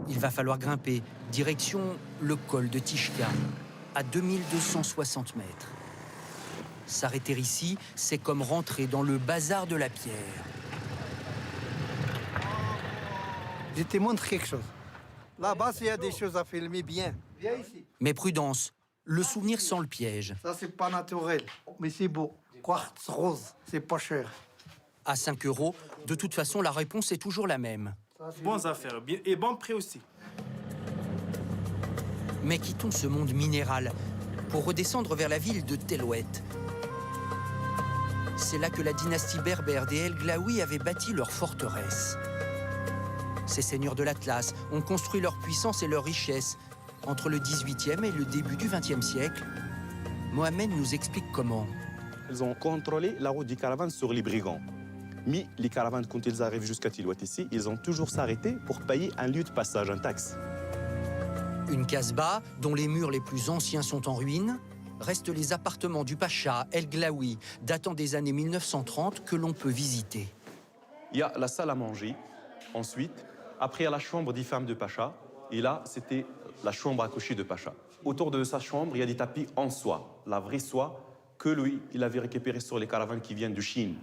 Il va falloir grimper, direction le col de Tishka, à 2260 mètres. S'arrêter ici, c'est comme rentrer dans le bazar de la pierre. Je te montre quelque chose. Là-bas, il y a des choses à filmer bien. Viens ici. Mais prudence, le souvenir sent le piège. Ça, c'est pas naturel, mais c'est beau. Quartz rose, c'est pas cher. À 5 €, de toute façon, la réponse est toujours la même. Bonnes affaires, bien, et bon prix aussi. Mais quittons ce monde minéral pour redescendre vers la ville de Tellouet. C'est là que la dynastie berbère des El Glaoui avait bâti leur forteresse. Ces seigneurs de l'Atlas ont construit leur puissance et leur richesse entre le 18e et le début du 20e siècle. Mohamed nous explique comment. Ils ont contrôlé la route des caravanes sur les brigands. Mais les caravanes, quand ils arrivent jusqu'à Tellouet ici, ils ont toujours s'arrêté pour payer un lieu de passage, un taxe. Une casbah, dont les murs les plus anciens sont en ruine, restent les appartements du pacha El Glaoui, datant des années 1930, que l'on peut visiter. Il y a la salle à manger. Ensuite, après, il y a la chambre des femmes de pacha. Et là, c'était la chambre à coucher de pacha. Autour de sa chambre, il y a des tapis en soie, la vraie soie que lui, il avait récupérée sur les caravanes qui viennent de Chine.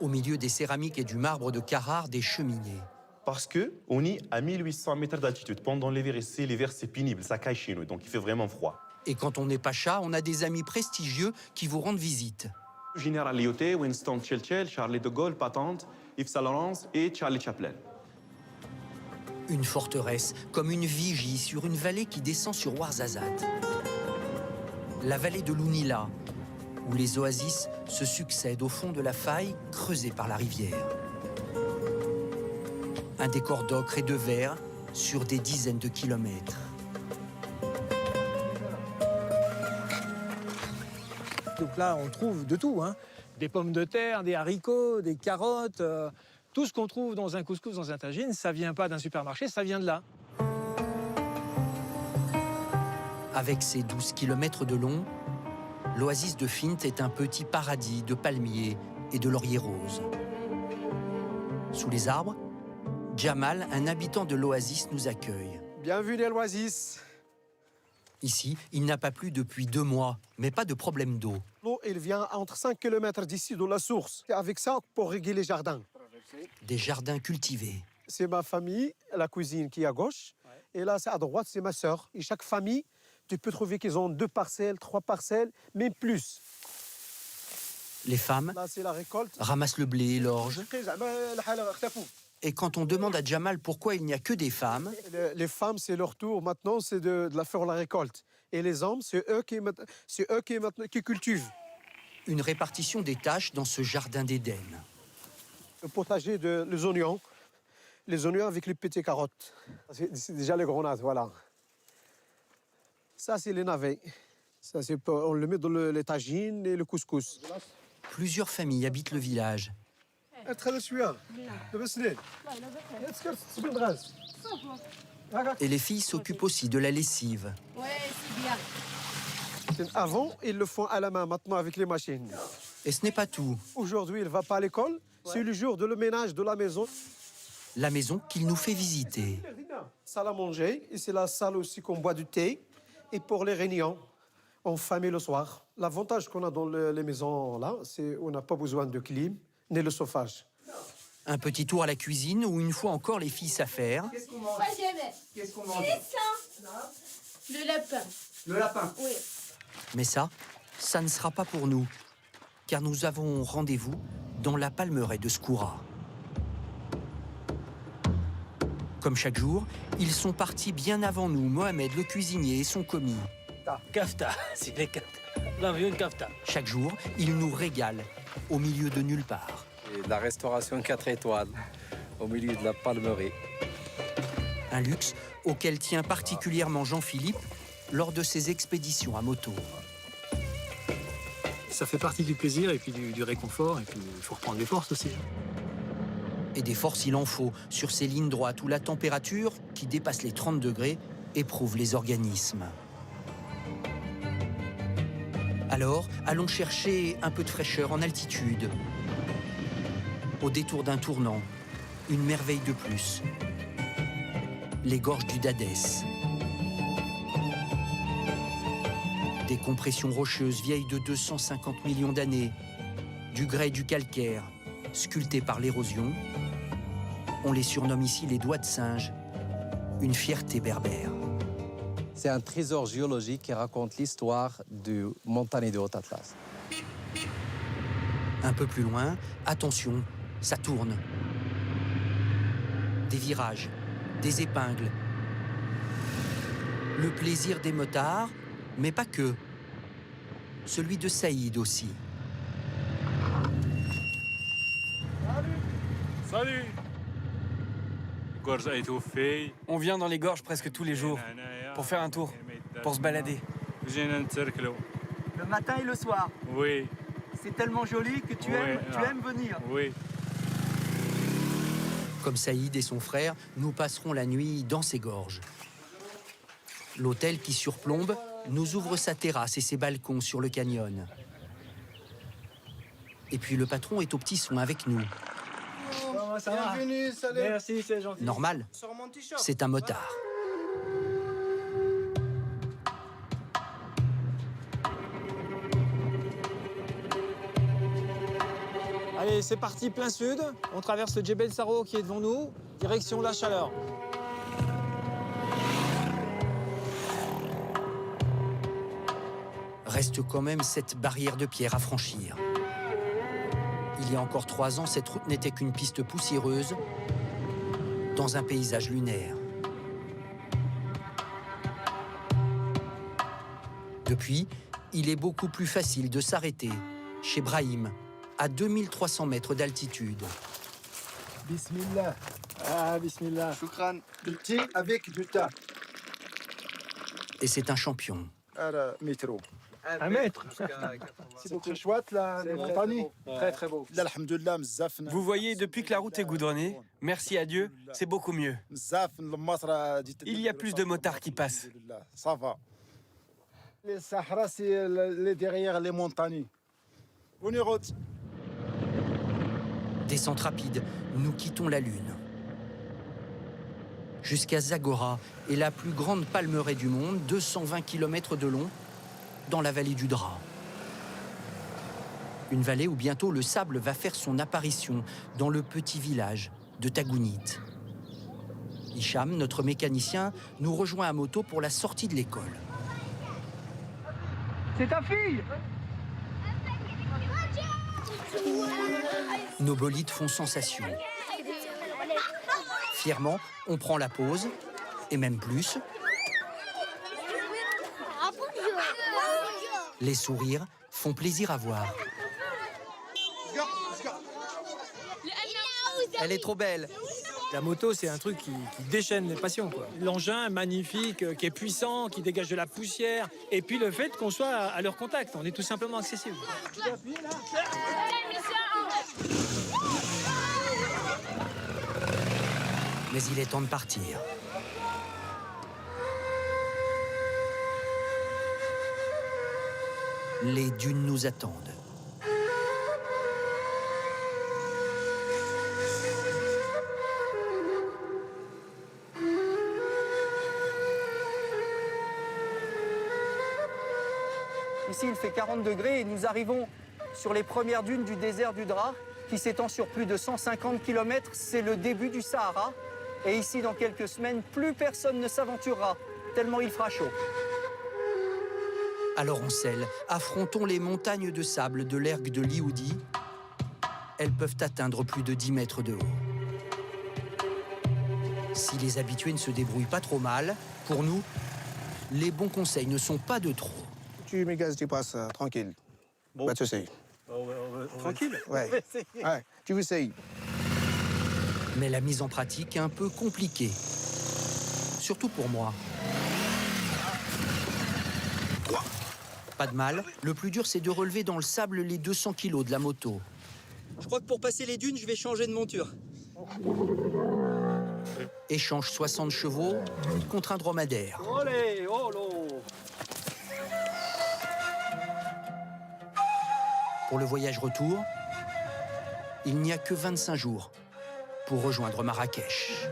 Au milieu des céramiques et du marbre de Carrare, des cheminées. Parce qu'on est à 1800 mètres d'altitude. Pendant l'hiver ici, l'hiver c'est pénible, ça caille chez nous, donc il fait vraiment froid. Et quand on est pacha, on a des amis prestigieux qui vous rendent visite. Général Lyoté, Winston Churchill, Charles de Gaulle, Patente, Yves Saint Laurent et Charlie Chaplin. Une forteresse, comme une vigie sur une vallée qui descend sur Ouarzazate. La vallée de l'Ounila, où les oasis se succèdent au fond de la faille creusée par la rivière. Un décor d'ocre et de verre sur des dizaines de kilomètres. Donc là, on trouve de tout, hein. Des pommes de terre, des haricots, des carottes. Tout ce qu'on trouve dans un couscous, dans un tagine, ça vient pas d'un supermarché, ça vient de là. Avec ses 12 kilomètres de long, l'oasis de Fint est un petit paradis de palmiers et de lauriers roses. Sous les arbres, Jamal, un habitant de l'oasis, nous accueille. Bienvenue à l'oasis. Ici, il n'a pas plu depuis 2 mois, mais pas de problème d'eau. L'eau, elle vient entre 5 km d'ici, de la source. C'est avec ça pour régler les jardins. Des jardins cultivés. C'est ma famille, la cuisine qui est à gauche. Et là, c'est à droite, c'est ma sœur. Et chaque famille, tu peux trouver qu'ils ont 2 parcelles, 3 parcelles, même plus. Les femmes Là, c'est la récolte. ramassent le blé et l'orge. Et quand on demande à Jamal pourquoi il n'y a que des femmes, Les femmes, c'est leur tour. Maintenant, c'est de la faire la récolte. Et les hommes, c'est eux qui cultivent. une répartition des tâches dans ce jardin d'Éden. Le potager les oignons. Les oignons avec les petites carottes. C'est déjà les grenades, voilà. Ça, c'est les navets. Ça, on le met dans les tagines et le couscous. Plusieurs familles habitent le village. Et les filles s'occupent aussi de la lessive. Ouais, c'est bien. Avant, ils le font à la main, maintenant avec les machines. Et ce n'est pas tout. Aujourd'hui, il ne va pas à l'école. C'est le jour de le ménage de la maison. La maison qu'il nous fait visiter. Salle à manger, et c'est la salle aussi qu'on boit du thé. Et pour les réunions, en famille le soir. L'avantage qu'on a dans les maisons là, c'est qu'on n'a pas besoin de clim, ni le chauffage. Un petit tour à la cuisine où une fois encore les filles s'affairent. Pas jamais. Qu'est-ce qu'on mange? C'est ça. Le lapin. Le lapin. Oui. Mais ça ne sera pas pour nous. Car nous avons rendez-vous dans la palmeraie de Skoura. Comme chaque jour, ils sont partis bien avant nous, Mohamed le cuisinier et son commis. Kafta, c'est les kafta. L'avion kafta. Chaque jour, ils nous régalent au milieu de nulle part. Et de la restauration 4 étoiles au milieu de la palmerie. Un luxe auquel tient particulièrement Jean-Philippe lors de ses expéditions à moto. Ça fait partie du plaisir et puis du réconfort. Et puis il faut reprendre les forces aussi. Et des forces, il en faut, sur ces lignes droites où la température, qui dépasse les 30 degrés, éprouve les organismes. Alors, allons chercher un peu de fraîcheur en altitude. Au détour d'un tournant, une merveille de plus. les gorges du Dadès. Des compressions rocheuses vieilles de 250 millions d'années, du grès et du calcaire, sculptés par l'érosion. On les surnomme ici les doigts de singe, une fierté berbère. C'est un trésor géologique qui raconte l'histoire du montagne de Haut-Atlas. Un peu plus loin, attention, ça tourne. Des virages, des épingles. Le plaisir des motards, mais pas que. Celui de Saïd aussi. Salut. Gorge étouffée. On vient dans les gorges presque tous les jours pour faire un tour, pour se balader. Le matin et le soir. Oui. C'est tellement joli que tu aimes venir. Oui. Comme Saïd et son frère, nous passerons la nuit dans ces gorges. L'hôtel qui surplombe nous ouvre sa terrasse et ses balcons sur le canyon. Et puis le patron est au petit soin avec nous. Bienvenue, salut. Merci, c'est gentil. Normal, c'est un motard. Allez, c'est parti, plein sud. On traverse le Djebel Saro qui est devant nous, direction la Chaleur. Reste quand même cette barrière de pierre à franchir. Il y a encore 3 ans, cette route n'était qu'une piste poussiéreuse dans un paysage lunaire. Depuis, il est beaucoup plus facile de s'arrêter chez Brahim, à 2300 mètres d'altitude. Bismillah. Ah, bismillah. Shukran. Du thé avec du thym. Et c'est un champion. Métro. 1 mètre. C'est très chouette, la montagne. Très, très beau. Vous voyez, depuis que la route est goudronnée, merci à Dieu, c'est beaucoup mieux. Il y a plus de motards qui passent. Ça va. Les Sahara, c'est derrière les montagnes. Bonne route. Descente rapide, nous quittons la Lune. Jusqu'à Zagora est la plus grande palmeraie du monde, 220 km de long, dans la vallée du Dra. Une vallée où bientôt le sable va faire son apparition dans le petit village de Tagounit. Hicham, notre mécanicien, nous rejoint à moto pour la sortie de l'école. C'est ta fille. Nos bolides font sensation. Fièrement, on prend la pause, et même plus. Les sourires font plaisir à voir. Elle est trop belle. La moto, c'est un truc qui déchaîne les passions, quoi. L'engin magnifique, qui est puissant, qui dégage de la poussière. Et puis le fait qu'on soit à leur contact. On est tout simplement accessible. Mais il est temps de partir. Les dunes nous attendent. Ici, il fait 40 degrés et nous arrivons sur les premières dunes du désert du Dra, qui s'étend sur plus de 150 km. C'est le début du Sahara. Et ici, dans quelques semaines, plus personne ne s'aventurera, tellement il fera chaud. Alors on selle, affrontons les montagnes de sable de l'ergue de Lioudi. Elles peuvent atteindre plus de 10 mètres de haut. Si les habitués ne se débrouillent pas trop mal, pour nous, les bons conseils ne sont pas de trop. Tu me gazes, tu passes tranquille. Bon. Pas de souci. Tranquille. Ouais. Ouais. Tu veux essayer. Mais la mise en pratique est un peu compliquée. Surtout pour moi. Pas de mal, le plus dur c'est de relever dans le sable les 200 kilos de la moto. Je crois que pour passer les dunes, je vais changer de monture. Échange 60 chevaux contre un dromadaire. Olé, olo. Pour le voyage retour, il n'y a que 25 jours pour rejoindre Marrakech.